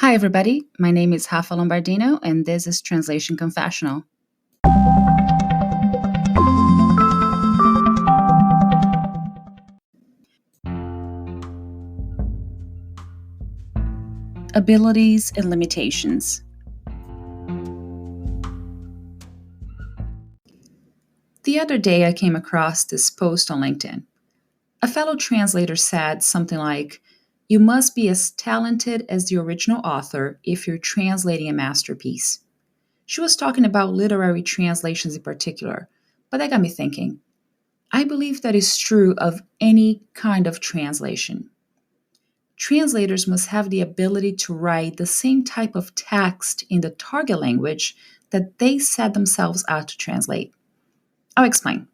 Hi, everybody. My name is RLombardino, and this is Translation Confessional. Abilities and limitations. The other day, I came across this post on LinkedIn. A fellow translator said something like, "You must be as talented as the original author if you're translating a masterpiece." She was talking about literary translations in particular, but that got me thinking. I believe that is true of any kind of translation. Translators must have the ability to write the same type of text in the target language that they set themselves out to translate. I'll explain.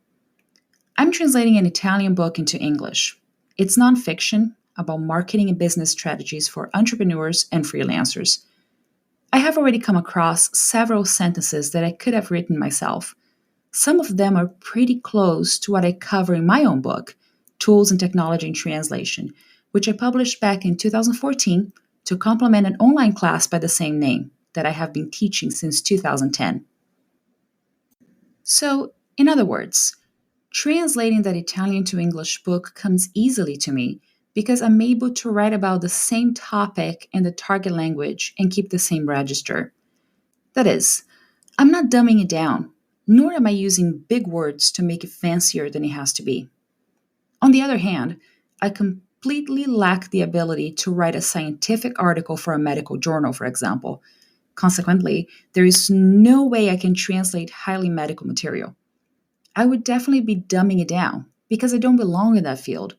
I'm translating an Italian book into English. It's nonfiction about marketing and business strategies for entrepreneurs and freelancers. I have already come across several sentences that I could have written myself. Some of them are pretty close to what I cover in my own book, Tools and Technology in Translation, which I published back in 2014 to complement an online class by the same name that I have been teaching since 2010. So, in other words, translating that Italian to English book comes easily to me because I'm able to write about the same topic in the target language and keep the same register. That is, I'm not dumbing it down, nor am I using big words to make it fancier than it has to be. On the other hand, I completely lack the ability to write a scientific article for a medical journal, for example. Consequently, there is no way I can translate highly medical material. I would definitely be dumbing it down because I don't belong in that field.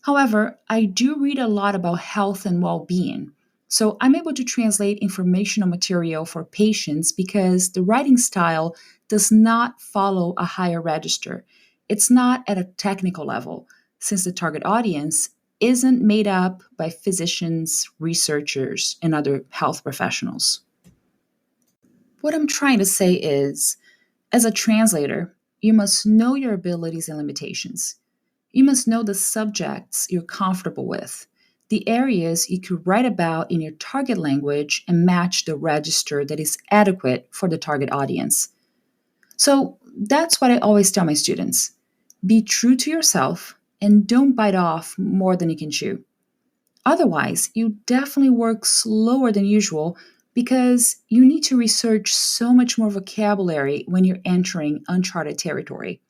However, I do read a lot about health and well-being, so I'm able to translate informational material for patients because the writing style does not follow a higher register. It's not at a technical level, since the target audience isn't made up by physicians, researchers, and other health professionals. What I'm trying to say is, as a translator, you must know your abilities and limitations. You must know the subjects you're comfortable with, the areas you could write about in your target language and match the register that is adequate for the target audience. So that's what I always tell my students. Be true to yourself and don't bite off more than you can chew. Otherwise, you definitely work slower than usual because you need to research so much more vocabulary when you're entering uncharted territory.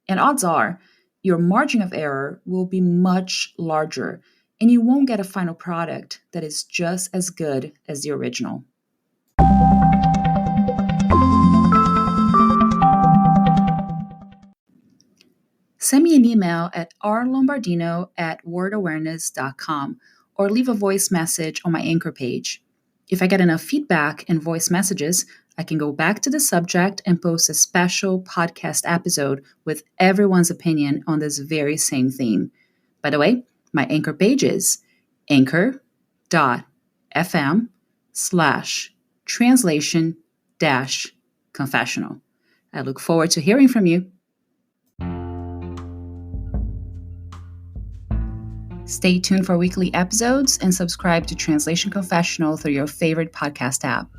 And odds are, your margin of error will be much larger, and you won't get a final product that is just as good as the original. Send me an email at rlombardino@wordawareness.com or leave a voice message on my Anchor page. If I get enough feedback and voice messages, I can go back to the subject and post a special podcast episode with everyone's opinion on this very same theme. By the way, my Anchor page is anchor.fm/translation-confessional. I look forward to hearing from you. Stay tuned for weekly episodes and subscribe to Translation Confessional through your favorite podcast app.